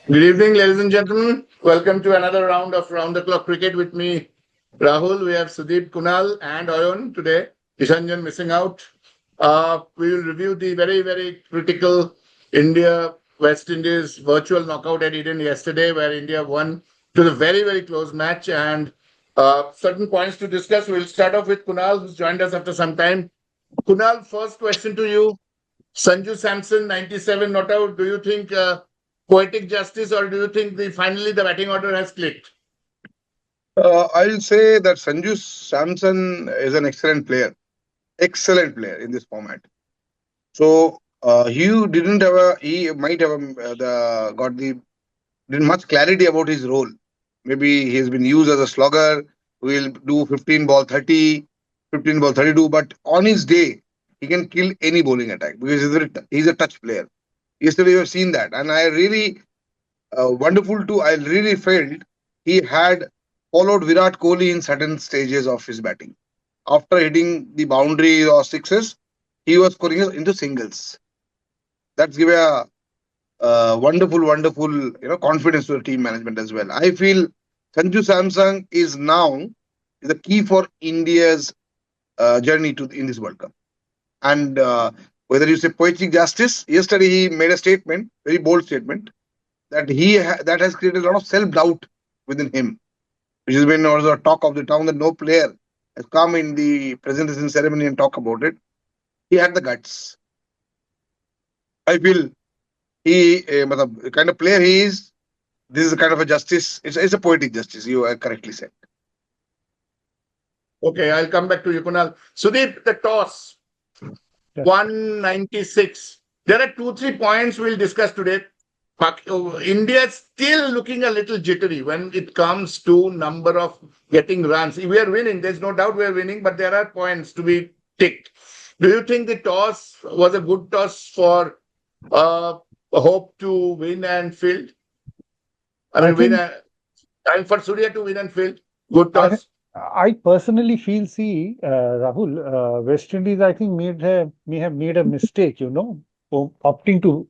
Good evening, ladies and gentlemen. Welcome to another round of Round the Clock Cricket with me, Rahul. We have Sudip, Kunal, and Ayan today. Ishanjan missing out. We will review the very critical India West Indies virtual knockout at Eden yesterday, where India won to the very close match and certain points to discuss. We'll start off with Kunal, who's joined us after some time. Kunal, first question to you. Sanju Samson, 97 not out. Do you think poetic justice, or do you think finally the batting order has clicked? I'll say that Sanju Samson is an excellent player in this format. So he might have got the didn't much clarity about his role. Maybe he has been used as a slugger who will do 15 ball 30, 15 ball 32, but on his day he can kill any bowling attack because he's a touch player. Yesterday you have seen that, and I really wonderful too. I really felt he had followed Virat Kohli in certain stages of his batting. After hitting the boundary or sixes, he was scoring into singles. That's give a wonderful confidence to the team management as well. I feel Sanju Samsung is now the key for India's journey to in this World Cup. And whether you say poetic justice, yesterday he made a statement, very bold statement, that that has created a lot of self doubt within him, which has been also a talk of the town that no player has come in the presentation ceremony and talk about it. He had the guts. I feel the kind of player he is. This is a kind of a justice. It's a poetic justice. You correctly said. Okay, I'll come back to you, Kunal. Sudeep, the toss, 196. There are 2-3 points we'll discuss today. India is still looking a little jittery when it comes to number of getting runs. We are winning. There's no doubt we are winning, but there are points to be ticked. Do you think the toss was a good toss for hope to win and field? Time for Surya to win and field. Good toss. I personally feel, Rahul, West Indies, I think may have made a mistake, opting to,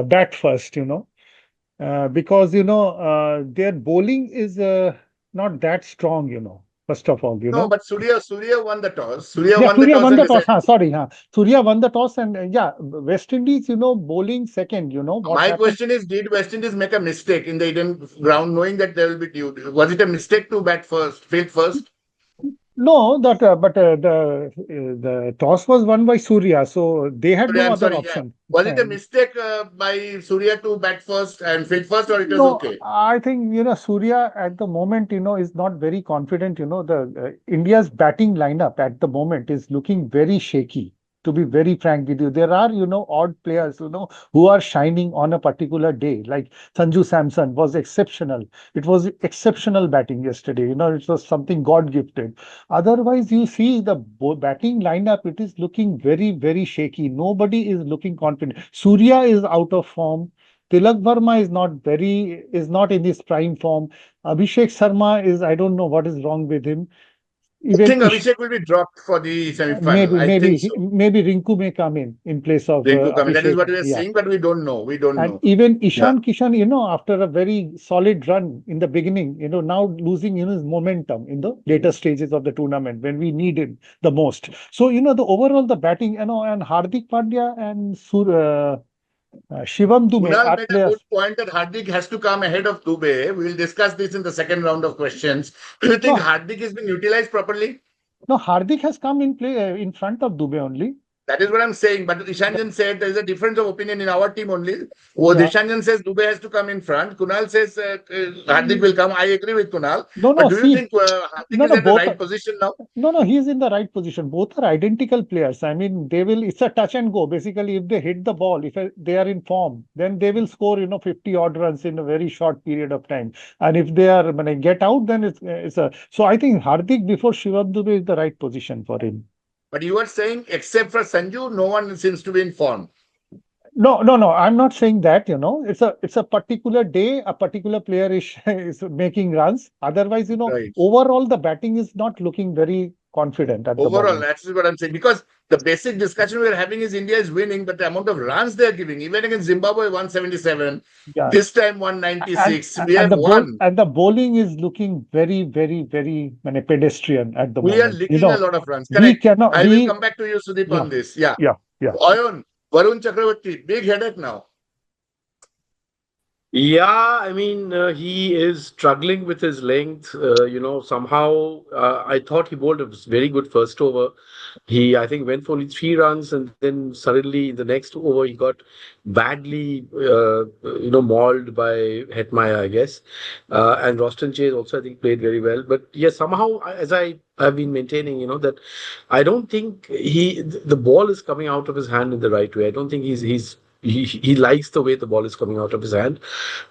bat first, because, their bowling is not that strong, first of all, No, but Surya won the toss. Surya won the toss. Surya won the toss, and West Indies, bowling second. My question is, did West Indies make a mistake in the Eden ground, knowing that there will be due? Was it a mistake to bat first, field first? No, but the toss was won by Surya, so they had no other option. Yeah. Was it a mistake by Surya to bat first and field first, or it was okay? I think Surya at the moment is not very confident. The India's batting lineup at the moment is looking very shaky. To be very frank with you, there are odd players who are shining on a particular day. Like Sanju Samson was exceptional. It was exceptional batting yesterday. It was something God gifted. Otherwise, you see the batting lineup, it is looking very shaky. Nobody is looking confident. Surya is out of form. Tilak Verma is not in his prime form. Abhishek Sharma is, I don't know what is wrong with him. I think Abhishek will be dropped for the semi-final. Maybe Rinku may come in place of Rinku. That is what we are saying, but we don't know. And even Ishan Kishan, after a very solid run in the beginning, now losing his momentum in the later stages of the tournament when we need him the most. So the batting, and Hardik Pandya and Shivam Dube. Kunal made a good point that Hardik has to come ahead of Dube. We will discuss this in the second round of questions. Do you think Hardik has been utilized properly? No, Hardik has come in play in front of Dube only. That is what I'm saying. But Ishanjan said there is a difference of opinion in our team only. Ishanjan says Dube has to come in front. Kunal says Hardik will come. I agree with Kunal. But do you think Hardik is in the right position now? No, he is in the right position. Both are identical players. I mean, it's a touch and go. Basically, if they hit the ball, if they are in form, then they will score, 50 odd runs in a very short period of time. And if they are, when they get out, then it's a. So I think Hardik before Shivam Dube is the right position for him. But you are saying, except for Sanju, no one seems to be in form. No. I'm not saying that. It's a particular day. A particular player is making runs. Otherwise, right. Overall the batting is not looking very confident at the Overall, moment. that's what I'm saying. Because the basic discussion we're having is India is winning, but the amount of runs they're giving, even against Zimbabwe 177, Yeah. this time And 196, we and have won. the bowling is looking very, very, very pedestrian at the We are moment. licking a lot of runs. We Correct. cannot I will we come back to you, Sudip, yeah, on this. Yeah. yeah, yeah. Ayan, Varun Chakravarti, big headache now. Yeah, I mean, he is struggling with his length. Somehow, I thought he bowled a very good first over. He, I think, went for only 3 runs, and then suddenly the next over he got badly, mauled by Hetmaya, I guess. And Roston Chase also, I think, played very well. But yeah, somehow, as I have been maintaining, that I don't think the ball is coming out of his hand in the right way. I don't think he likes the way the ball is coming out of his hand.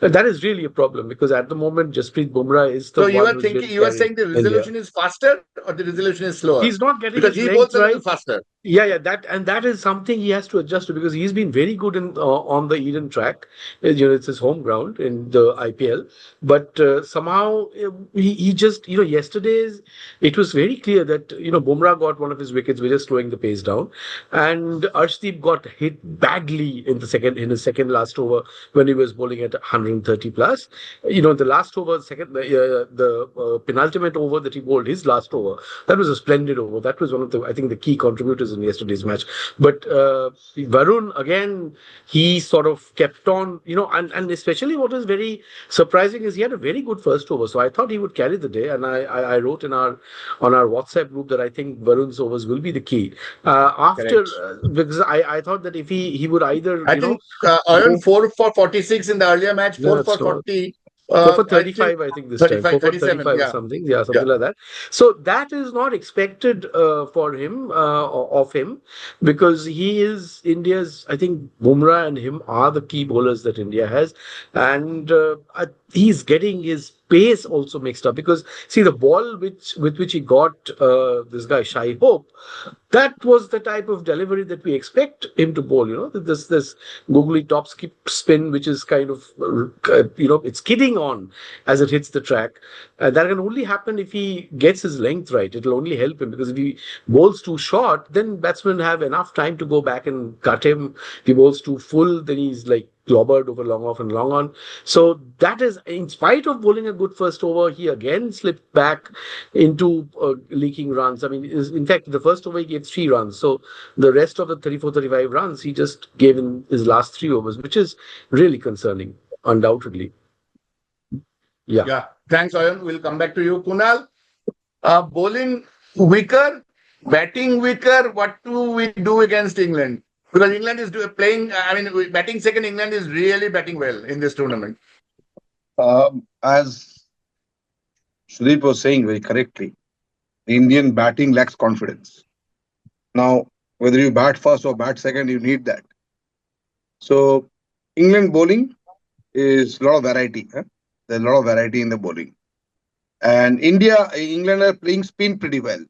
And that is really a problem because at the moment, Jasprit Bumrah is the So you one are who's thinking, really you are carrying saying the India. resolution is faster or the resolution is slower? He's not getting Because his he bowls length a little right. faster. Yeah, that is something he has to adjust to because he's been very good in on the Eden track. It's his home ground in the IPL, but somehow he just yesterday's it was very clear that Bumrah got one of his wickets, which is slowing the pace down, and Arshdeep got hit badly in his second last over when he was bowling at 130 plus. The last over, the penultimate over that he bowled, his last over, that was a splendid over. That was one of I think the key contributors in yesterday's match. But Varun, again, he sort of kept on, and especially what was very surprising is he had a very good first over. So I thought he would carry the day. And I wrote on our WhatsApp group that I think Varun's overs will be the key. Because I thought that if he would either, I think Ayan 4 for 46 in the earlier match, 4 for that's not 40. 4 for I think 35, I think this time. 35, 4 for 37. 35 or Yeah. something. Yeah, something like that. So that is not expected for him, of him, because he is India's, I think Bumrah and him are the key bowlers that India has. And he's getting his pace also mixed up because, see, the ball with which he got this guy, Shai Hope, that was the type of delivery that we expect him to bowl. This googly top skip spin, which is kind of, it's skidding on as it hits the track. That can only happen if he gets his length right. It'll only help him because if he bowls too short, then batsmen have enough time to go back and cut him. If he bowls too full, then he's like clobbered over long off and long on. So that is, in spite of bowling a good first over, he again slipped back into leaking runs. I mean, in fact, the first over he gave 3 runs. So the rest of the 34, 35 runs he just gave in his last 3 overs, which is really concerning, undoubtedly. Yeah. Yeah. Thanks, Ayan. We'll come back to you. Kunal, bowling weaker, batting weaker. What do we do against England? Because England is playing, batting second, England is really batting well in this tournament. As Sudip was saying very correctly, the Indian batting lacks confidence. Now, whether you bat first or bat second, you need that. So, England bowling is a lot of variety. There's a lot of variety in the bowling. And England are playing spin pretty well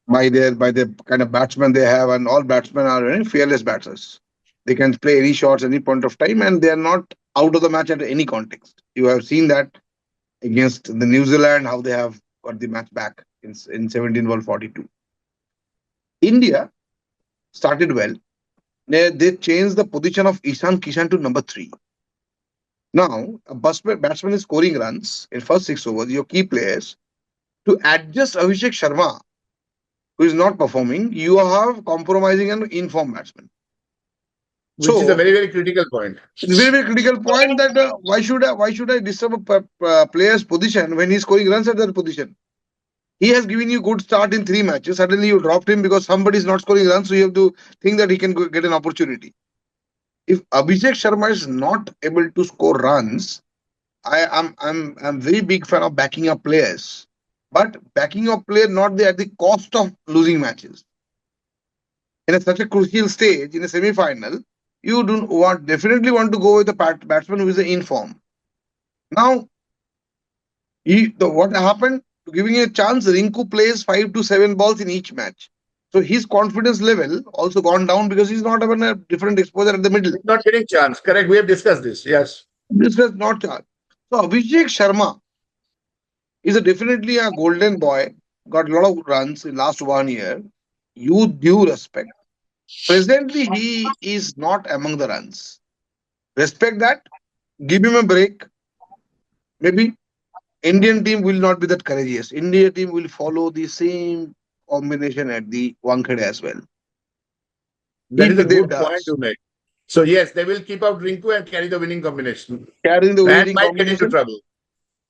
by the kind of batsmen they have, and all batsmen are fearless batsers. They can play any shots any point of time, and they are not out of the match at any context. You have seen that against the New Zealand, how they have got the match back in 17 ball 42. India started well. They changed the position of Ishan Kishan to number 3. Now, a batsman is scoring runs in first 6 overs, your key players. To adjust Abhishek Sharma, who is not performing, you are compromising an informed batsman. Which is a very, very critical point. It's a very, very critical point that why should I disturb a player's position when he's scoring runs at that position? He has given you good start in 3 matches. Suddenly you dropped him because somebody is not scoring runs, so you have to think that he can get an opportunity. If Abhishek Sharma is not able to score runs, I'm very big fan of backing up players, but backing up player not at the cost of losing matches. In such a crucial stage in a semi-final, you definitely want to go with a batsman who is in form. Now, what happened? Giving a chance, Rinku plays 5 to 7 balls in each match. So his confidence level also gone down because he's not having a different exposure at the middle. He's not getting chance. Correct. We have discussed this. Yes. This was not chance. So Abhishek Sharma is definitely a golden boy got a lot of runs in last 1 year. You due respect. Presently, he is not among the runs. Respect that. Give him a break. Maybe Indian team will not be that courageous. India team will follow the same combination at the Wankhede as well. That If is a they good point does, to make. So yes, they will keep out Rinku and carry the winning combination carrying the and winning might get into combination, trouble.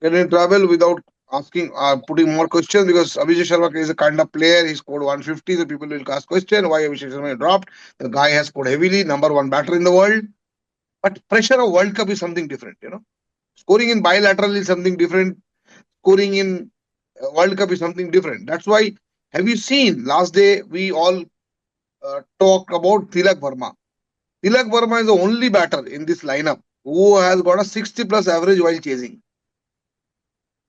get in trouble without asking, putting more questions, because Abhishek Sharma is a kind of player. He scored 150, so people will ask question why Abhishek Sharma dropped. The guy has scored heavily, number one batter in the world. But pressure of World Cup is something different, Scoring in bilateral is something different. Scoring in World Cup is something different. That's why, have you seen last day we all talked about Tilak Verma. Tilak Verma is the only batter in this lineup who has got a 60 plus average while chasing.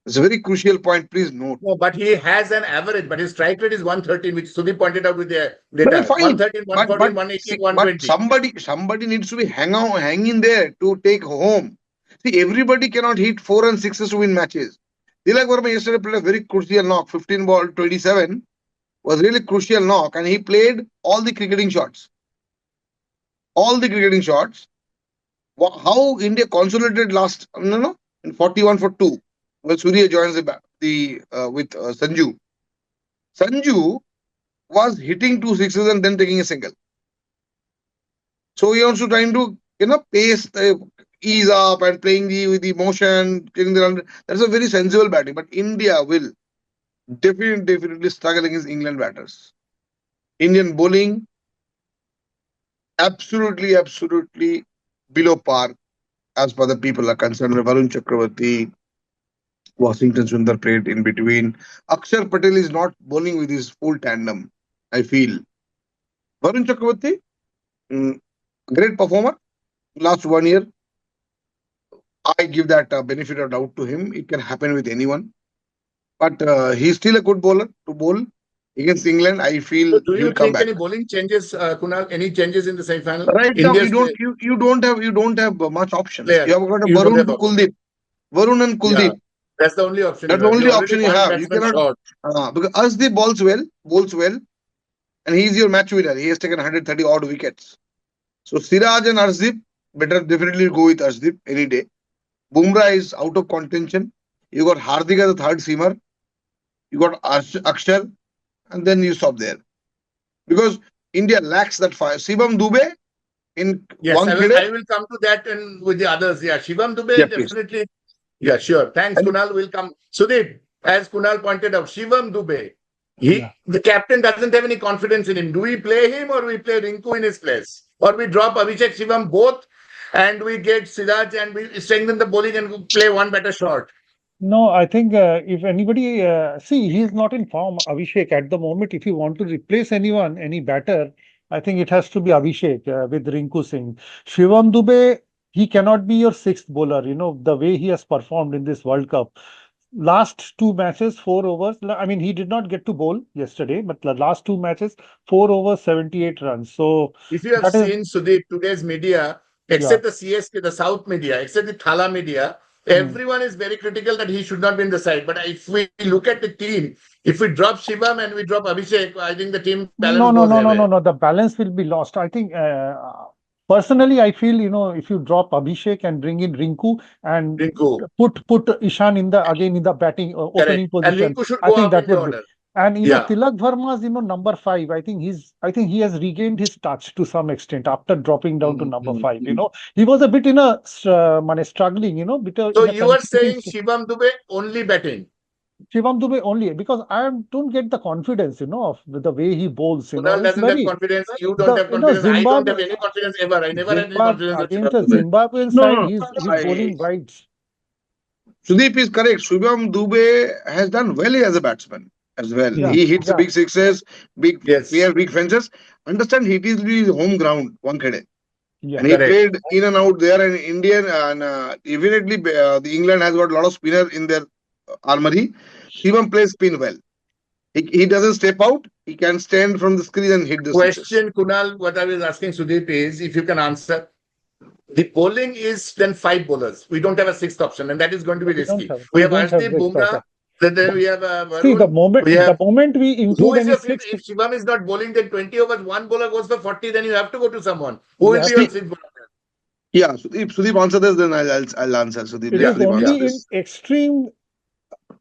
It's a very crucial point. Please note. No, but he has an average, but his strike rate is 113, which Sudip pointed out with the Well, data. fine. 113, But 114, but 118, see, but 120. somebody needs to be hang in there to take home. See, everybody cannot hit 4 and 6s to win matches. Tilak Verma yesterday played a very crucial knock, 15 ball 27 was really crucial knock, and he played all the cricketing shots. All the cricketing shots. How India consolidated last, no, in 41 for 2. Well, Surya joins with Sanju. Sanju was hitting 2 sixes and then taking a single. So he also trying to pace the ease up and playing with the motion, getting the run. That's a very sensible batting. But India will definitely struggle against England batters. Indian bowling absolutely below par as far the people are concerned. Varun Chakravarti, Washington Sundar played in between. Akshar Patel is not bowling with his full tandem, I feel. Varun Chakravarti, great performer. Last 1 year, I give that benefit of doubt to him. It can happen with anyone. But he's still a good bowler to bowl. Against England, I So feel do he you will come think back. any bowling changes, Kunal? Any changes in the semi-final? Right now, India's you don't have much options. player, You have got a you don't Varun have to option. Kuldeep. Varun and Yeah, Kuldeep. that's the only option That's you the have. You only already option you point have. You batsman cannot short. because Asdeep bowls well, and he's your match winner. He has taken 130 odd wickets. So Siraj and Arshdeep, better definitely go with Arshdeep any day. Bumrah is out of contention. You got Hardik as a third seamer. You got Akshar, and then you stop there. Because India lacks that fire. Shivam Dube in Yes, Wankhede. I will come to that and with the others. Yeah, Shivam Yeah, Dube please. definitely. Yeah, sure. Thanks, And Kunal. Will come. Sudeep, as Kunal pointed out, Shivam Dube, Yeah. the captain doesn't have any confidence in him. Do we play him or we play Rinku in his place? Or we drop Abhishek Shivam both and we get Siraj and we strengthen the bowling and play one better shot? No, I think if anybody, see, he's not in form, Abhishek, at the moment. If you want to replace anyone, any batter, I think it has to be Abhishek with Rinku Singh. Shivam Dube, he cannot be your sixth bowler, the way he has performed in this World Cup. Last two matches, 4 overs. I mean, he did not get to bowl yesterday, but the last two matches, 4 overs, 78 runs. So If you have that is, seen Sudeep, today's media, yeah. except the CSK, the South media, except the Thala media, Hmm. everyone is very critical that he should not be in the side. But if we look at the team, if we drop Shivam and we drop Abhishek, I think the team balance No, no, goes no, no, no, away. no. The balance will be lost. I think personally, I feel if you drop Abhishek and bring in Rinku and Rinku, put Ishan in the again in the batting correct. opening And position, Rinku should I go think up that in the would be. order. And Yeah. Tilak Verma's number 5. I think he has regained his touch to some extent after dropping down to number 5. He was a bit struggling. Bit So in a you are confusing saying Shivam Dube only batting. Shivam Dube only because I don't get the confidence, of the way he bowls. Kunal It's doesn't have very confidence. You don't the have confidence. I don't have Zimbabwe. any confidence ever. I never had any Zimbabwe confidence with against Shivam a Dube. Zimbabwean no, side, no, he's bowling wides. Sudeep is correct. Shubham Dube has done well as a batsman as well. Yeah, He hits yeah, big sixes, big Yes, clear big fences. Understand, it is his home ground, Wankhede, yeah, and he correct. played in and out there. And Indian and evidently the England has got a lot of spinner in their armory. Shivam plays spin well. He doesn't step out. He can stand from the screen and hit the sixes. Question, Kunal, what I was asking Sudeep is if you can answer. The bowling is then 5 bowlers. We don't have a sixth option, and that is going to be risky. We we have don't have Arshdeep, this Bumrah, starter. Then we have See, the Varun. moment We have we who include is any your fifth? sixth, If Shivam is not bowling, then 20 overs, one bowler goes for 40, then you have to go to someone. Who will yeah, be your See, sixth bowler? yeah, Sudeep answer this, then I'll answer. Sudeep, it let Yeah, is Sudeep yeah. answer only in this. extreme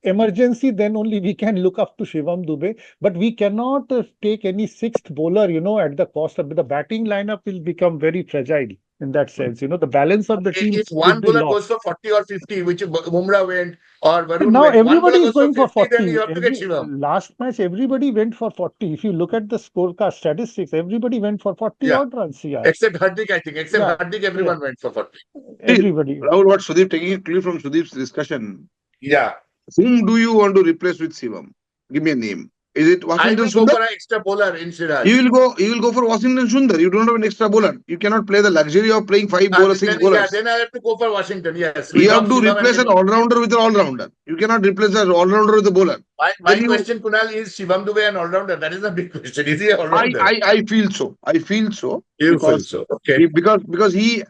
emergency, then only we can look up to Shivam Dube. But we cannot take any sixth bowler, at the cost of the batting lineup will become very fragile in that sense. The balance of the team If one could be bowler goes lost. for 40 or 50, which Bumrah went or And Varun now went, one everybody bowler is goes for going for 50, then you 40. have to get Every Shivam. last match, everybody went for 40. If you look at the scorecard statistics, everybody went for 40 Yeah. odd runs. Yeah, Except Hardik, I think. Except yeah, Hardik, yeah. everyone went for 40. See, Everybody. Rahul, what Sudeep taking it clear from Sudeep's discussion. Yeah. Whom do you want to replace with Shivam? Give me a name. Is it I Washington will go Sundar? for an extra bowler in Siraj. You will go for Washington Sundar. You don't have an extra bowler. You cannot play the luxury of playing five bowlers, six bowlers. Then I have to go for Washington. Yes. We You have drop to Shivam and replace get. an all-rounder with an all-rounder. You cannot replace an all-rounder with a bowler. My Then you, question, Kunal, is Shivam Dube an all-rounder? That is a big question. Is he an all-rounder? I feel so. I feel so You feel because so. Okay. because he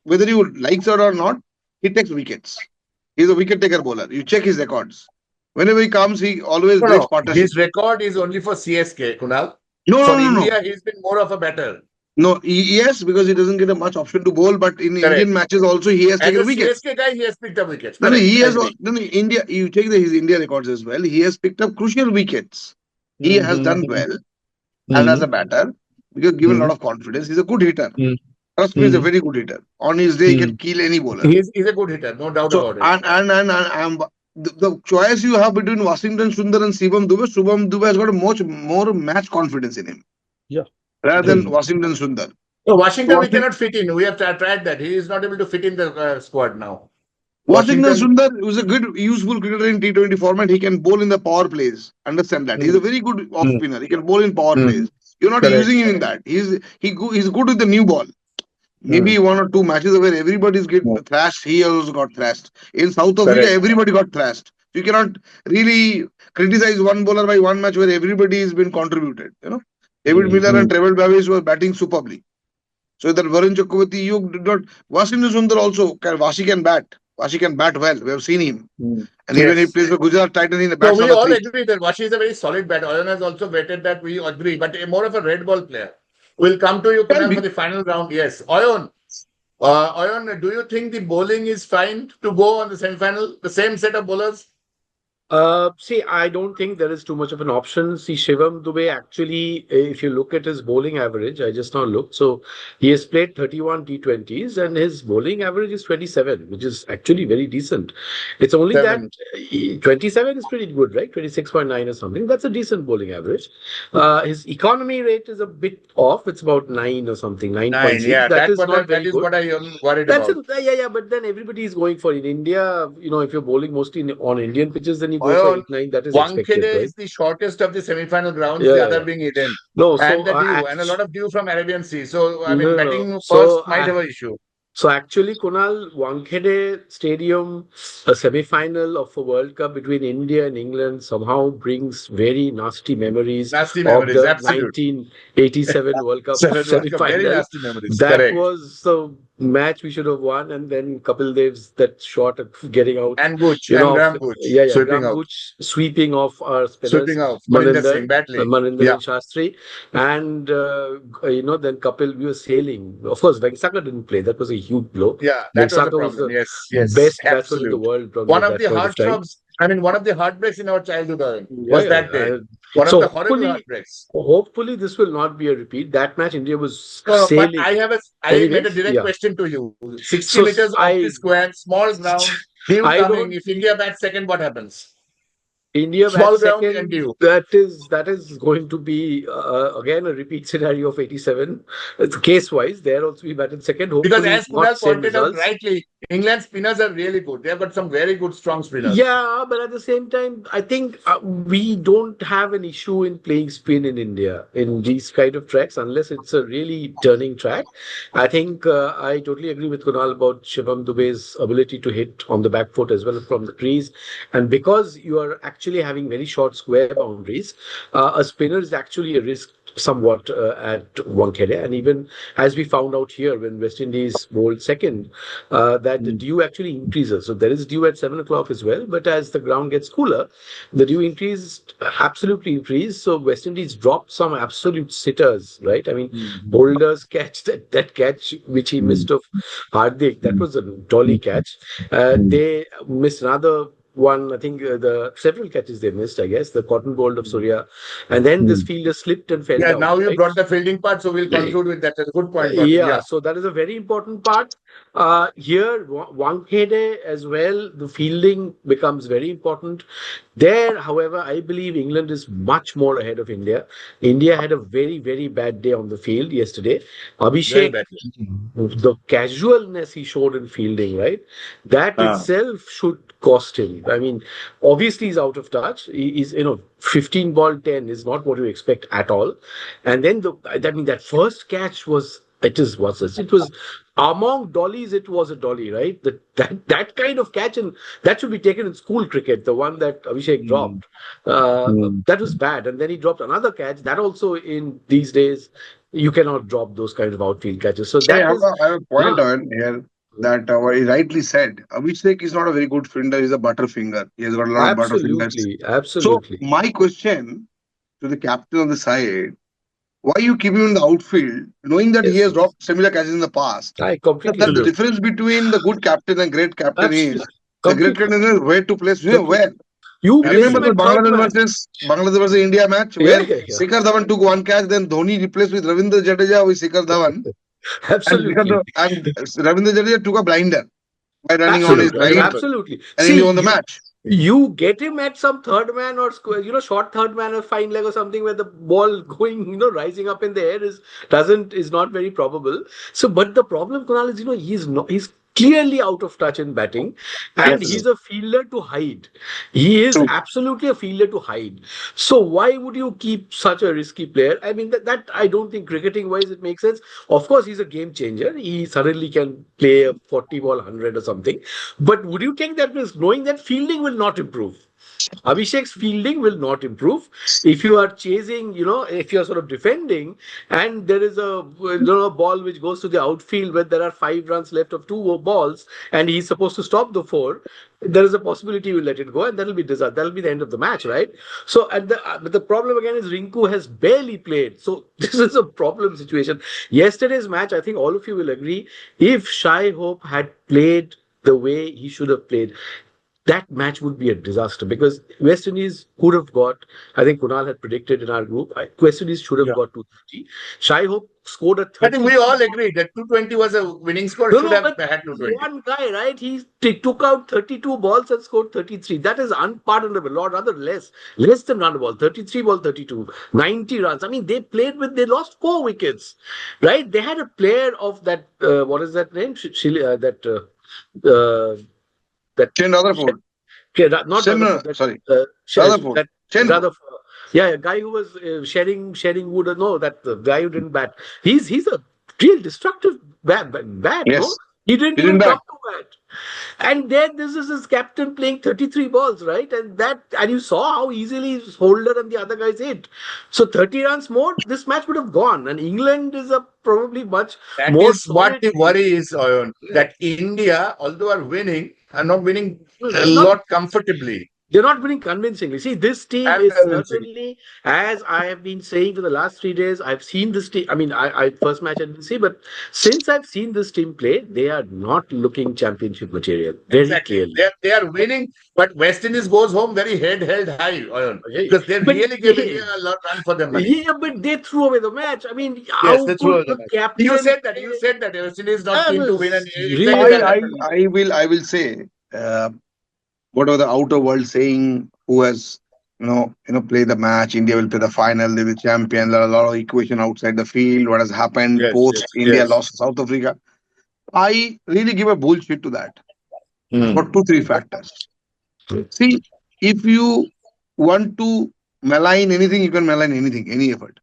whether you likes it or not, he takes wickets. He's a wicket taker bowler. You check his records. Whenever he comes, he always No, breaks no. partnership. His record is only for CSK, Kunal. No, For no, no, no. India, he's been more of a batter. No, yes, because he doesn't get a much option to bowl, but in Correct. Indian matches also he has As taken a wickets. CSK guy, he has picked up wickets. No, no, Correct. he I has agree. no, no, India. You check his India records as well. He has picked up crucial wickets. He has done well and as a batter because given a lot of confidence, he's a good hitter. Trust me, he's a very good hitter. On his day, he can kill any bowler. He's a good hitter, no doubt So about it. and the choice you have between Washington Sundar and Shubham Dube has got a much more match confidence in him. Yeah. Rather than Washington Sundar. So Washington, we Washington- cannot fit in. We have tried that. He is not able to fit in the squad now. Washington Sundar was a good, useful cricketer in T20 format. He can bowl in the power plays. Understand that. He's a very good off spinner. He can bowl in power plays. You're not Correct. using him in that. He's good with the new ball. Maybe one or two matches where everybody's getting thrashed. He also got thrashed. In South Africa, Correct. everybody got thrashed. You cannot really criticize one bowler by one match where everybody has been contributed. David Miller and Trevor Bavish were batting superbly. So that Varun Chakravarti, you did not. Washington Sundar also, Vashi can bat. Vashi can bat well. We have seen him. And even he plays for Gujarat Titans in the So bats we number all 3. agree that Vashi is a very solid batter. Ayan has also vetted that. We agree, but more of a red ball player. We'll come to you, Kunal, for the final round. Yes, Ayan. Ayan, do you think the bowling is fine to go on the semi-final? The same set of bowlers? See, I don't think there is too much of an option. See, Shivam Dube actually, if you look at his bowling average, I just now looked. So he has played 31 T20s and his bowling average is 27, which is actually very decent. It's only that 27 is pretty good, right? 26.9 or something. That's a decent bowling average. His economy rate is a bit off. It's about 9 or something, 9.6. Yeah, that is not very that is good. what I am worried That's about. yeah, but then everybody is going for it. In India, if you're bowling mostly on Indian pitches, then you go Ayan, for 8-9. That is Wankhede expected, right? is the shortest of the semi-final grounds, Yeah, the yeah, other yeah. being Eden. No, And so the dew, and a lot of dew from Arabian Sea. So, I mean, No, no. batting So, first might have an issue. So actually, Kunal, Wankhede Stadium, a semi-final of a World Cup between India and England somehow brings very nasty memories of the absolutely. 1987 World Cup Very semi-final. nasty memories. That Correct. was the match we should have won, and then Kapil Dev's that shot of getting out. And Gooch, and Graham Gooch, sweeping Graham out. Gooch sweeping off our spinners. Sweeping off. Maninder Singh, badly. Maninder and Shastri. And, then Kapil, we were sailing. Of course, Venkataka didn't play. That was a huge blow. Yeah, that was a Venkataka problem. Yes, best batsman in absolute. the world. One of the heartthrobs, one of the heartbreaks in our childhood was that day. One of the horrible heartbreaks. Hopefully, this will not be a repeat. That match, India was But sailing. I made a direct question to you. 60 meters off the square, small ground, dew coming. If India bats second, what happens? India Small bats ground second. and dew. That is going to be again a repeat scenario of 87. It's case-wise. There also we batted second. Because Hopefully as Kunal pointed out results. rightly, England's spinners are really good. They have got some very good, strong spinners. Yeah, but at the same time, I think we don't have an issue in playing spin in India in these kind of tracks unless it's a really turning track. I think I totally agree with Kunal about Shivam Dube's ability to hit on the back foot as well as from the crease. And because you are actually having very short square boundaries, a spinner is actually a risk somewhat at Wankhede. And even as we found out here when West Indies bowled second, that that the dew actually increases. So there is dew at 7 o'clock as well, but as the ground gets cooler, the dew absolutely increased. So West Indies dropped some absolute sitters, right? I mean, Boulders catch that catch which he missed of Hardik. That was a dolly catch. They missed another one, I think the several catches they missed, I guess, the cotton ball of Surya. And then this fielder slipped and fell Yeah, down. now you right? brought the fielding part, so we'll conclude with that. That's a good point. Yeah, so that is a very important part. Here, Wankhede as well, the fielding becomes very important. There, however, I believe England is much more ahead of India. India had a very, very bad day on the field yesterday. Very Abhishek, bad. the casualness he showed in fielding, right? That itself should cost him. I mean, obviously he's out of touch. He's 15 ball 10 is not what you expect at all. And then that first catch was it was among dollies, it was a dolly, right? That kind of catch, and that should be taken in school cricket, the one that Abhishek dropped. That was bad. And then he dropped another catch. That also in these days, you cannot drop those kind of outfield catches. So I that have is a point on here that what he rightly said. Abhishek is not a very good fielder. He's a butterfinger. He has got a lot of butterfingers. So absolutely. my question to the captain on the side: why you keep him in the outfield, knowing that he has dropped similar catches in the past? I completely That the agree. difference between the good captain and great captain is the great Completely. captain is where to place. You know where. You You play remember him the at third man. Bangladesh versus India match where Shikhar Dhawan took one catch, then Dhoni replaced with Ravindra Jadeja with Shikhar Dhawan, Absolutely. and Ravindra Jadeja took a blinder by running on his Absolutely. right, Absolutely. and he won the match. You get him at some third man or short third man or fine leg or something where the ball going, rising up in the air is not very probable. So, but the problem, Kunal, is he's clearly out of touch in batting, and he's a fielder to hide. He is absolutely a fielder to hide. So why would you keep such a risky player? I mean, that I don't think cricketing wise it makes sense. Of course, he's a game changer. He suddenly can play a 40 ball 100 or something. But would you take that risk knowing that fielding will not improve? Abhishek's fielding will not improve. If you are chasing, if you are sort of defending and there is a ball which goes to the outfield where there are 5 runs left of 2 balls and he's supposed to stop the 4, there is a possibility you will let it go and that'll be the end of the match, right? So but the problem again is Rinku has barely played. So this is a problem situation. Yesterday's match, I think all of you will agree, if Shai Hope had played the way he should have played, that match would be a disaster because West Indies could have got, I think Kunal had predicted in our group, West Indies should have got 230. Shai Hope scored a 30. I think we all agree that 220 was a winning score. Should have had 220. One guy, right? He took out 32 balls and scored 33. That is unpardonable, or rather less than run ball. 33 ball, 32, 90 runs. I mean, they lost 4 wickets, right? They had a player of that, what is that name? Chen Rutherford. Okay, not Rutherford. Sorry. Rutherford. Rutherford. Yeah, a guy who was sharing wood. No, that the guy who didn't bat. He's a real destructive bat. Yes. No? He didn't even come to bat. And then this is his captain playing 33 balls, right? And you saw how easily his Holder and the other guys hit. So 30 runs more, this match would have gone. And England is probably much more. That is what the worry is, Ayan, that India, although are winning, are not winning a lot comfortably. They're not winning convincingly. See, this team is certainly, as I have been saying for the last 3 days, I've seen this team. I mean, I first match I didn't see, but since I've seen this team play, they are not looking championship material. Very clearly. They are winning, but West Indies goes home very head held high, Ayan, because they're really giving a lot run for their money. Yeah, but they threw away the match. I mean, yes, they threw away the captain? You said that West Indies is not keen to win. I will say. Whatever the outer world saying, who has play the match, India will play the final, they will be champion. There are a lot of equation outside the field. What has happened post India lost to South Africa? I really give a bullshit to that for 2-3 factors. See, if you want to malign anything, you can malign anything, any effort.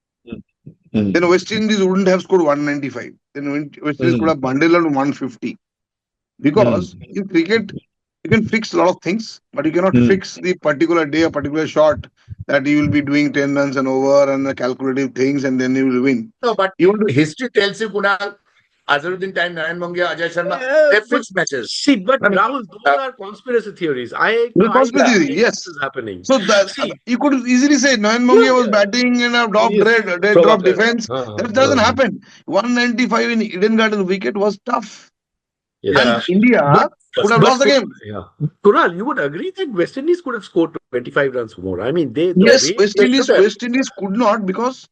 Then West Indies wouldn't have scored 195. Then West Indies could have bundled on 150. Because in cricket, you can fix a lot of things, but you cannot fix the particular day, a particular shot that you will be doing 10 runs and over and the calculative things and then you will win. No, but history tells you, Kunal, Azharuddin time, Nayan Mongia, Ajay Sharma, they But fixed matches. see, but I mean, Rahul, those are conspiracy theories. I the I don't conspiracy, think yes. this is happening. So that See, you could easily say Nayan yeah, Mongia was yeah, batting and a drop yes, red drop probably. defense. That doesn't happen. 195 in Eden Garden wicket was tough. Yes. And Yeah. India could have lost the game. Yeah. Kunal, you would agree that West Indies could have scored 25 runs more. I mean, the Yes, way West they Indies should have. West Indies could not because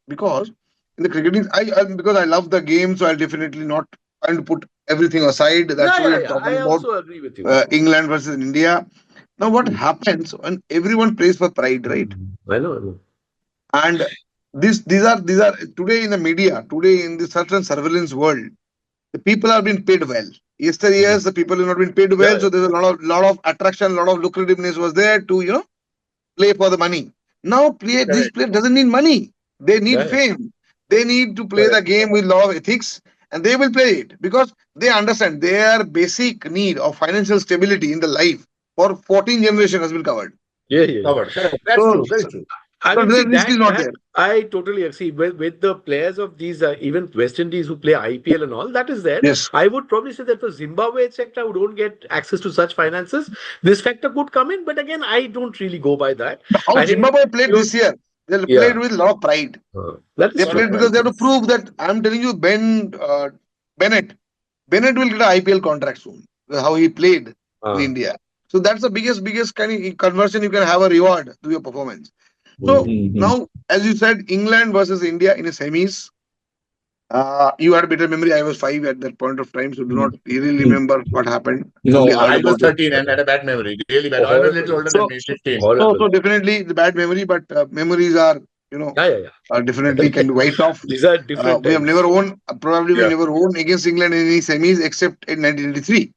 in the cricketing because I love the game, so I'll definitely not trying to put everything aside. That's why we're talking I about also agree with you. England versus India. Now, what happens when everyone plays for pride, right? I know. And these are today in the media, today in the certain surveillance world, the people are being paid well. Yesterday, yes, the people have not been paid well, Yeah, so there's a lot of attraction, lot of lucrativeness was there to play for the money. Now, these Correct. players doesn't need money; they need Yeah. fame. They need to play the Correct. game with a lot of ethics, and they will play it because they understand their basic need of financial stability in the life for 14 generations has been covered. Yeah. Covered. Correct. That's So, true. Very true. I so mean, the see risk is not that there. I totally agree with the players of these even West Indies who play IPL and all that is there. Yes. I would probably say that for Zimbabwe etc. who don't get access to such finances, this factor could come in. But again, I don't really go by that. How I think Zimbabwe played this year, they yeah, played with a lot of pride. that They is Lot of true. played because pride. they have to prove that I'm telling you, Bennett will get an IPL contract soon. How he played in India. So that's the biggest kind of conversion you can have a reward to your performance. So now, as you said, England versus India in the semis. You had a better memory. I was 5 at that point of time, so do not really remember what happened. No, Only heard I was about it. 13 and had a bad memory. Really bad. I was a little older than So, me, 15. so definitely the bad memory, but memories are definitely can be wiped off. These are different We have times. never won, probably we Yeah. never won against England in any semis except in 1983.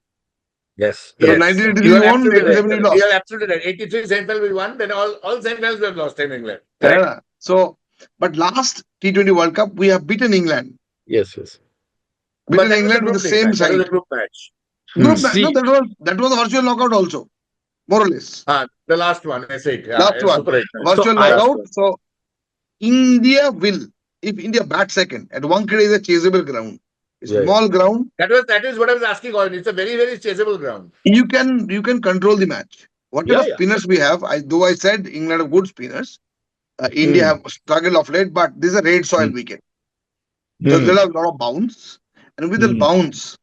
Yes. So Yes. 1983 You we are won, absolutely 87 we right. You lost. are absolutely right. 83 semi-final we won, then all semi-finals we have lost in England. Correct. Yeah. So, but last T20 World Cup we have beaten England. Yes. But Beaten that was a England with group the league same match. That was side. a group match. Group See, no, that was a virtual knockout also, more or less. The last one, S8. Yeah, Last one, Super 8. virtual I- knockout. So India will, if India bats second, at Wankhede is a chaseable ground. It's a small ground. That is what I was asking. It's a very, very chaseable ground. You can control the match. Whatever Yeah. spinners we have, though I said England have good spinners, India have struggled of late, but this is a red soil wicket. So there are a lot of bounce, and with the bounce,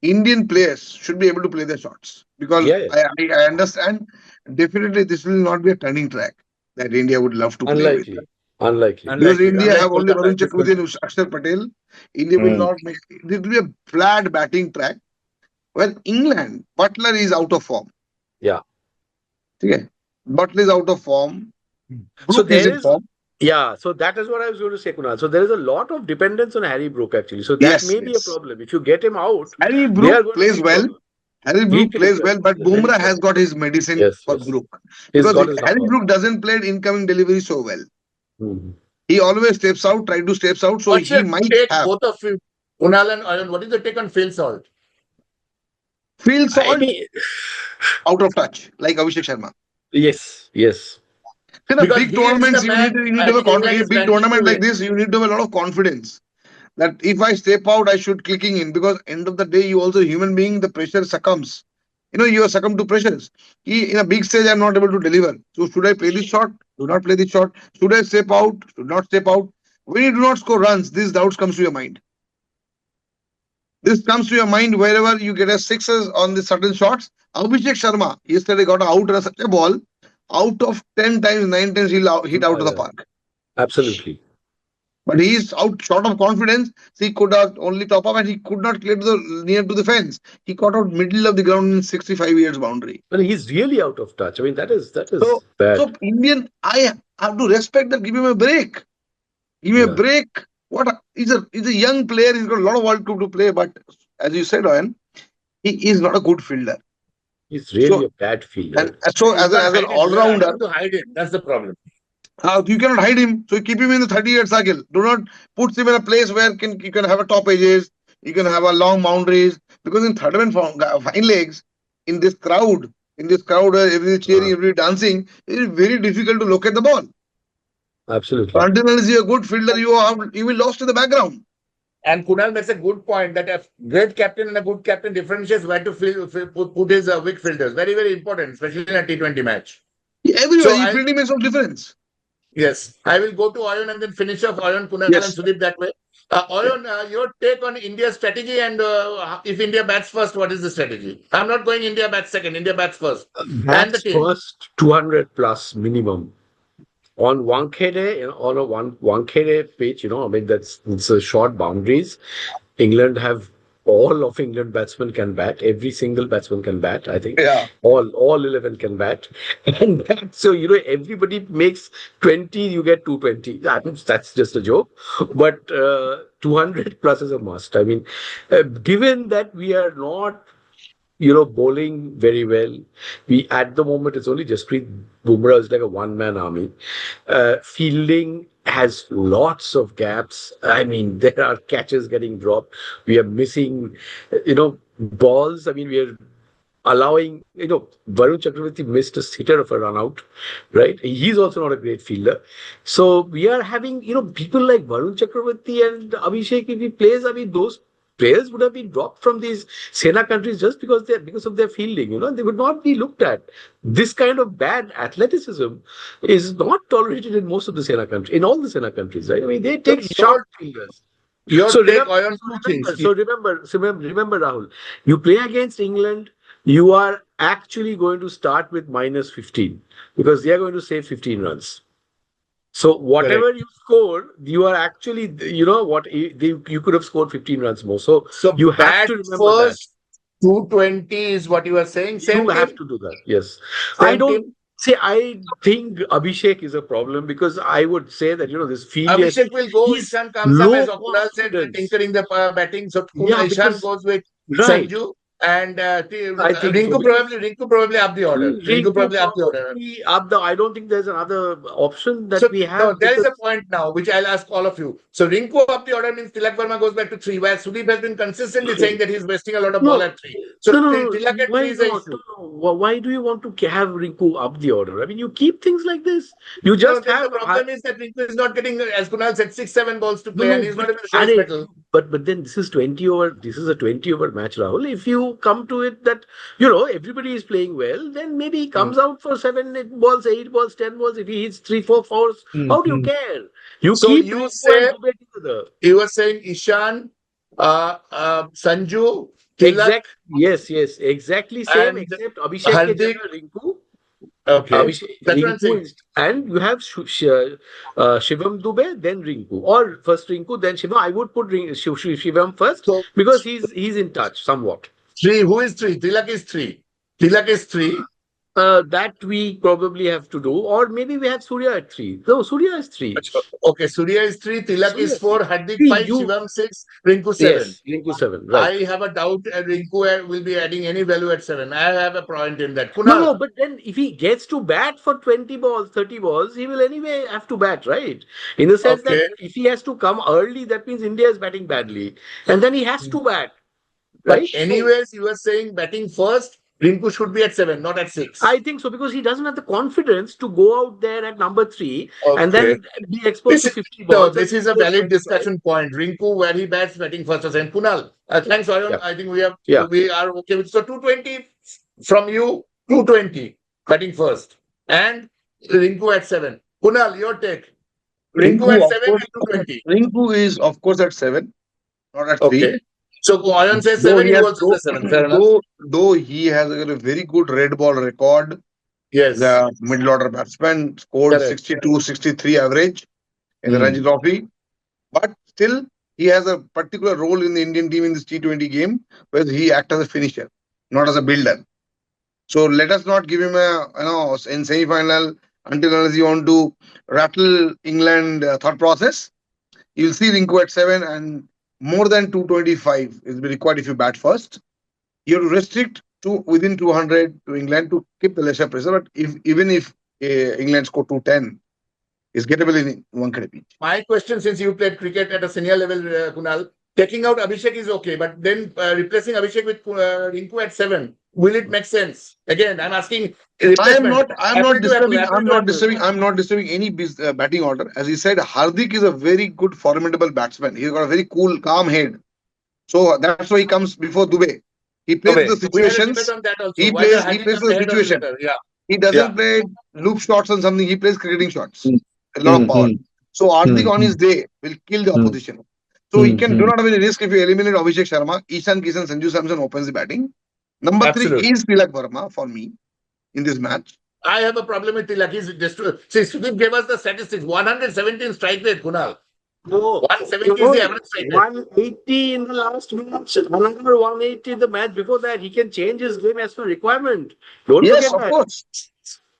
Indian players should be able to play their shots because I understand definitely this will not be a turning track that India would love to play with. Unlikely. Because India Unlike have only Kolkata, Varun Chakravarti and Akshar Patel. India will not make it will be a flat batting track. Well, England, Butler is out of form. Yeah. Okay. Butler is out of form. So Brook is in form. Yeah, so that is what I was going to say, Kunal. So there is a lot of dependence on Harry Brook actually. So that Yes, may be a yes. problem. If you get him out, Harry they are Brook going to plays be well. problem. Harry Brook plays well, but Bumrah has got his medicine for Brook. He's Because got his Harry knockout. Brook doesn't play incoming delivery so well. Mhm. He always steps out, try to steps out, so What's he your might take, have. both of you, Kunal and Ayan, what is the take on Phil Salt? Phil I Salt mean, out of touch, like Abhishek Sharma. yes. In a Because big he is tournaments, the you man need to I have a think England confidence. is Big planning tournament to like win. this, you need to have a lot of confidence. That if I step out, I should clicking in because end of the day, you also human being, the pressure succumbs. You are succumb to pressures. In a big stage, I'm not able to deliver. So should I play this shot? Do not play this shot. Should I step out? Should not step out. When you do not score runs, these doubts comes to your mind. This comes to your mind wherever you get a sixes on the certain shots. Abhishek Sharma yesterday got out on such a ball. Out of 10 times, 9 times he'll hit out of the park. Absolutely. But he is out short of confidence. So he could have only top up and he could not clear near to the fence. He caught out middle of the ground in 65 years boundary. Well, he's really out of touch. I mean, that is bad. So Indian, I have to respect that. Give him a break. Give him a break. He's a young player. He's got a lot of World Cup to play. But as you said, Ayan, he is not a good fielder. He's really a bad fielder. And so as an all-rounder, to hide him. That's the problem. You cannot hide him. So keep him in the 30-yard circle. Do not put him in a place where you can have a top edges. You can have a long boundaries. Because in third and fine legs, in this crowd, everybody cheering, everybody dancing, it is very difficult to locate the ball. Absolutely. Until unless you're a good fielder, you will lost in the background. And Kunal makes a good point that a great captain and a good captain differentiates where to put his weak fielders. Very, very important, especially in a T20 match. Everywhere, So he I fielding makes no difference. Yes, I will go to Ayan and then finish off Ayan, Kunal and Yes. Sudip that way. Ayan, your take on India's strategy and if India bats first, what is the strategy? I'm not going India bats second, India bats first. And the Bats team. first, 200 plus minimum. On Wankhede, on a Wankhede pitch, I mean, it's a short boundaries. England have all of England batsmen can bat. Every single batsman can bat. I think Yeah. all 11 can bat, and so everybody makes 20. You get 220. That's just a joke, but 200 plus is a must. I mean, given that we are not bowling very well. We at the moment it's only Jasprit Bumrah is like a one-man army. Fielding has lots of gaps. I mean, there are catches getting dropped. We are missing, balls. I mean, we are allowing, Varun Chakravarti missed a hitter of a run out, right? He's also not a great fielder. So we are having, people like Varun Chakravarti and Abhishek, if he plays, I mean, those players would have been dropped from these Sena countries just because of their fielding, they would not be looked at. This kind of bad athleticism is not tolerated in most of the Sena countries, in all the Sena countries, right? I mean, they take sharp fielders. Your So take remember, Ayan, two things. remember, Rahul, you play against England, you are actually going to start with minus 15 because they are going to save 15 runs. So whatever you score, you are actually, you could have scored 15 runs more. So you have bat to remember first, 220 is what you are saying. that. Same You have team? to do that. Yes. Same team? I think Abhishek is a problem because I would say that, this field is, Abhishek will go, he's Ishan comes up low as Kunal said, confidence. tinkering the batting. So Yeah, Ishan because, goes with right. Sanju and I think so. Rinku probably up the order. Rinku Rinku probably up the order. probably up the. I don't think there's another option that So we have. no, there is a point now which I'll ask all of you. So Rinku up the order means Tilak Verma goes back to 3, where Sudip has been consistently saying that he's wasting a lot of ball at 3. So Tilak at 3 is the issue. Why do you want to have Rinku up the order? I mean, you keep things like this. You just then have. the problem is that Rinku is not getting, as Kunal said, 6-7 balls to play, No, and he's not but, even showing his mettle. but then this is 20 over. This is a 20 over match, Rahul. If you come to it that everybody is playing well, then maybe he comes out for 7 balls, 8 balls, 10 balls. If he hits 3, 4 fours, how do you care? You So keep you Rinku say- and Dubey together. You were saying Ishan, Sanju, Tilak, Yes, exactly same and except Abhishek ke Hardik. jagah Rinku. Okay, Abhishek, that's what I'm saying. Rinku and you have Shivam Dubey, then Rinku, or first Rinku, then Shivam. I would put Shivam first So because he's in touch somewhat. 3, who is 3? Tilak is 3. Tilak is 3. That we probably have to do, or maybe we have Surya at 3. No, Surya is 3. Okay, Surya is 3, Tilak Surya is 4, Hardik See, 5, Shivam 6, Rinku 7. Yes, Rinku 7. Right. I have a doubt Rinku will be adding any value at 7. I have a point in that. Kunal, No, but then if he gets to bat for 20 balls, 30 balls, he will anyway have to bat, right? In the sense Okay. that if he has to come early, that means India is batting badly. And then he has to bat. but Right? anyways, you were saying batting first, Rinku should be at 7, not at 6. I think so because he doesn't have the confidence to go out there at number 3 and Okay. then be exposed to 50 No, balls. this is a valid discussion point. Rinku, where he bats, batting first or second. Kunal, thanks, Ayan. Yeah. I think we are okay with. So 220 from you, 220 batting first, and Rinku at 7. Kunal, your take. Rinku at of 7 course, and 220. Rinku is, of course, at 7, not at 3. Okay. So Ayan says Though 7, he you has- also say 7. Fair enough. Though he has a very good red ball record, Yes. the middle order batsman scored Correct. 62, 63 average in the Hmm. Ranji Trophy. But still, he has a particular role in the Indian team in this T20 game where he acts as a finisher, not as a builder. So let us not give him in semi-final until unless you want to rattle England thought process. You'll see Rinku at 7 and more than 225 is required if you bat first. You have to restrict to within 200 to England to keep the lesser pressure. But even if England score 210, is gettable in Wankhede pitch. My question, since you played cricket at a senior level, Kunal, taking out Abhishek is okay, but then replacing Abhishek with Rinku at 7, will it make sense? Again, I'm asking replacement. I am not Apple to apple, disturbing. apple to apple. I'm not disturbing any batting order. As he said, Hardik is a very good, formidable batsman. He's got a very cool, calm head. So that's why he comes before Dubey. He plays Okay. the We had a debate situations. on that also. He Whether plays Hardik the comes ahead or situation. later. Yeah. He doesn't play loop shots and something. He plays cricketing shots. Mm. A lot of power. So Hardik Mm. on his day will kill the opposition. So he can do not have any risk if you eliminate Abhishek Sharma. Ishan Kishan, Sanju Samson opens the batting. Number Absolutely. 3 is Tilak Verma for me in this match. I have a problem with Tilak. He's just see, Sudip gave us the statistics. 117 strike rate, Kunal. No, 170 is the average strike rate. 180 in the last match, another 180 in the match before that. He can change his game as per requirement. Don't Yes, forget of that. course.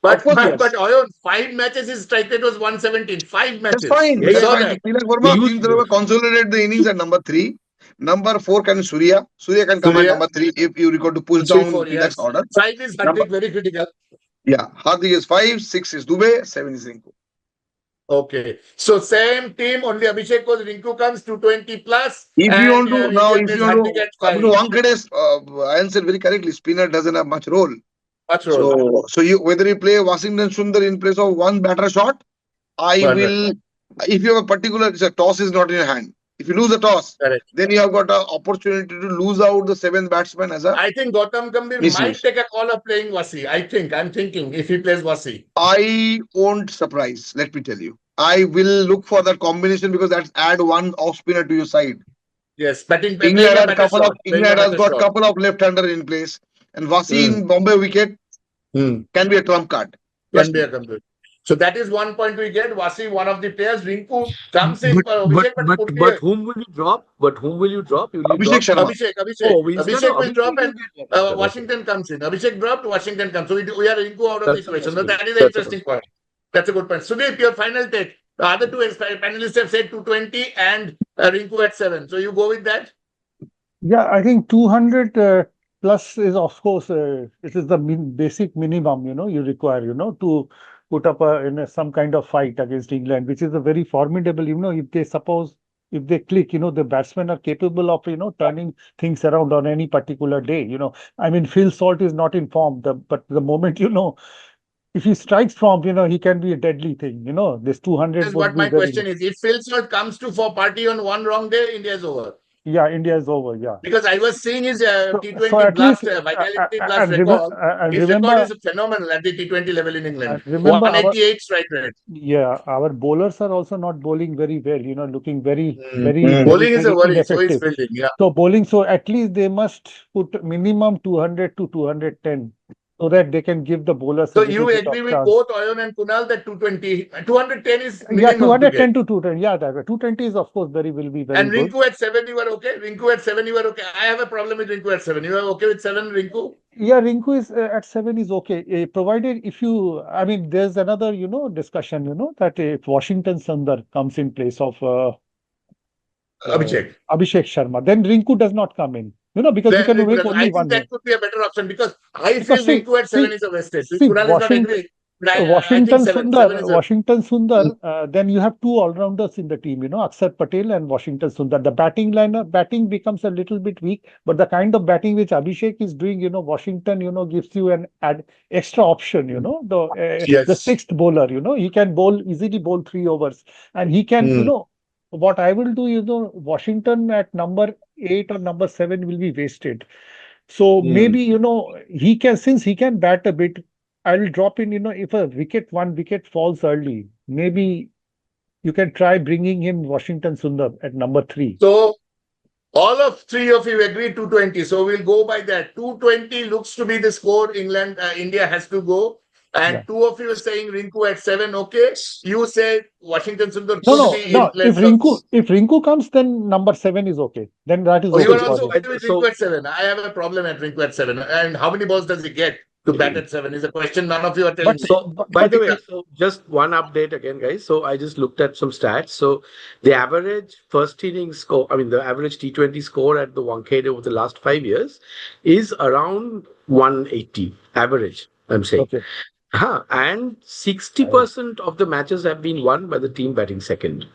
But Of course, yes. Oyon, 5 matches his strike rate was 117. 5 matches. That's fine. We That's saw fine. that. Tilak Verma He seems to have consolidated the innings at number 3. Number 4 can Surya. Surya can come at Surya. number 3 if you record to push 3, down 4, Tilak's yes. order. 5 is Hardik, very critical. Yeah, Hardik is 5, 6 is Dubey, 7 is Rinku. Okay. So same team, only Abhishek goes, Rinku comes 220 plus. If you want to India now, if plays you want Hardik to, at 5. Wankhede's answered very correctly. Spinner doesn't have much role. Much role. So you whether you play Washington Sundar in place of one batter shot, I One will. If you have a particular toss is not in your hand. If you lose a toss, Correct. then you have got an opportunity to lose out the 7th batsman as a. I think Gautam Gambhir Misuse. might take a call of playing Wasi. I'm thinking if he plays Wasi. I won't surprise. Let me tell you. I will look for that combination because that's add one off spinner to your side. Yes, batting. England has got couple of left-hander in place, and Wasi in Bombay wicket can be a trump card. Can be a computer. So that is 1 point we get. Wasi, one of the players. Rinku comes in. But whom will you drop? But whom will you drop? Will you Abhishek drop? Sharma. Abhishek will drop and Washington comes in. Abhishek dropped, Washington comes. So we are Rinku out of the equation. So that is an interesting point. That's a good point. Sudip, your final take. The other two panelists have said 220 and Rinku at 7. So you go with that? Yeah, I think 200 plus is, of course, it is the basic minimum, you require, to put up some kind of fight against England, which is a very formidable, if they click, the batsmen are capable of, turning things around on any particular day, I mean, Phil Salt is not in form, but the moment, if he strikes from, he can be a deadly thing, this 200. That's what my question is. If Phil Salt comes to for party on one wrong day, India is over. Yeah, India is over, yeah. Because I was seeing his T20 blast, vitality blast record. His record is phenomenal at the T20 level in England. 188 strike rate. Yeah, our bowlers are also not bowling very well, looking very bowling is a worry, so is fielding, yeah. So bowling, so at least they must put minimum 200 to 210. So that they can give the bowlers. So you agree with both Ayan and Kunal that 210 is minimum? Yeah, 210 to 210. Yeah, that 220 is of course will be very and good. Rinku at 7, you are okay? Rinku at 7, you are okay? I have a problem with Rinku at 7. You are okay with 7, Rinku? Yeah, Rinku is at 7 is okay. Provided I mean, there's another, discussion, that if Washington Sundar comes in place of Abhishek Sharma, then Rinku does not come in. Because you can make only one. I think that could be a better option because I feel Rinku at 7 is a wastage. Washington Sundar, then you have two all-rounders in the team, Akshar Patel and Washington Sundar. The batting becomes a little bit weak, but the kind of batting which Abhishek is doing, Washington, gives you an extra option, the sixth bowler, he can easily bowl 3 overs and he can, what I will do, Washington at number 8 or number 7 will be wasted. So maybe, he can, since he can bat a bit, I will drop in, if one wicket falls early, maybe you can try bringing him Washington Sundar at number 3. So all of 3 of you agree 220. So we'll go by that. 220 looks to be the score India has to go. And 2 of you are saying Rinku at 7, okay. You say Washington Sundar if Rinku comes, then number 7 is okay. Then that is okay. You are also okay with Rinku at 7. I have a problem at Rinku at 7. And how many balls does he get to bat at 7 is a question none of you are telling me. By the way, so just one update again, guys. So I just looked at some stats. So the average first inning score, the average T20 score at the Wankhede over the last 5 years is around 180 average, I'm saying. Okay. And 60% of the matches have been won by the team batting second.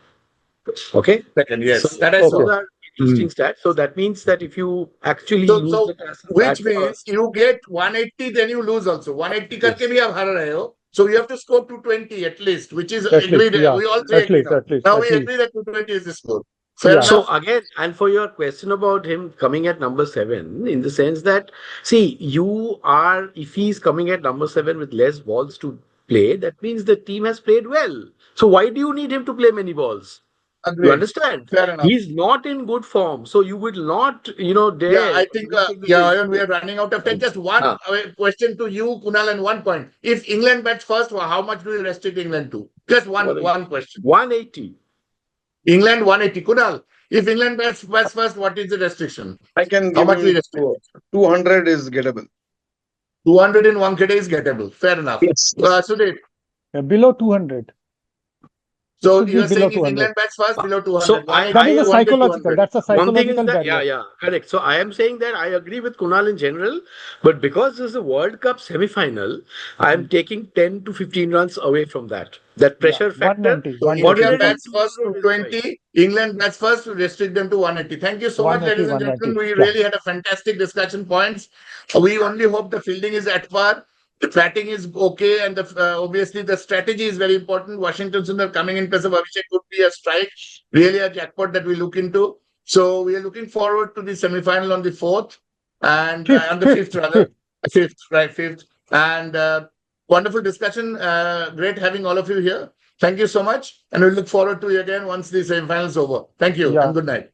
Okay? Second, yes. So, interesting stat. So that means that if you actually So, use so the Castle which bat, means you get 180, then you lose also. 180 Yes. karke bhi aap har rahe ho. So you have to score 220 at least, which is At least, agreed. yeah. We all three At agree least, now. at least, Now at we least. agree that 220 is the score. Fair Yeah. So enough. again, and for your question about him coming at number 7, in the sense that, see, if he's coming at number 7 with less balls to play, that means the team has played well. So why do you need him to play many balls? You Agreed. understand? Fair enough. He's not in good form, so you will not, dare. Yeah, I think, Ayan, we are running out of time. Just one Ah. question to you, Kunal, and one point. If England bats first, how much do you restrict England to? Just one question. 180. England 180. Kunal, if England bats first, what is the restriction? I can How give much we him restrict? 200 is gettable. 200 in Wankhede is gettable. Fair enough. Yes. Sudip, Below 200. so Should be you are below saying if 200. England bats first, below 200. So I- That is a 180, psychological. 200. That's a One thing is psychological that, barrier. correct. So I am saying that I agree with Kunal in general, but because this is a World Cup semi-final, I am taking 10 to 15 runs away from that. That pressure Yeah, factor. 190. So 180. India 180, bats first to 200 is fine. 20, England bats first to restrict them to 180. Thank you so much, 180, ladies and gentlemen. 190. We Yeah. really had a fantastic discussion points. We only hope the fielding is at par, the batting is okay, and obviously the strategy is very important. Washington Sundar coming in place of Abhishek could be a strike, really a jackpot that we look into. So we are looking forward to the semi-final on the 4th and on the 5th rather. 5th, right, 5th. And wonderful discussion. Great having all of you here. Thank you so much. And we look forward to you again once the semi-final is over. Thank you Yeah. and good night.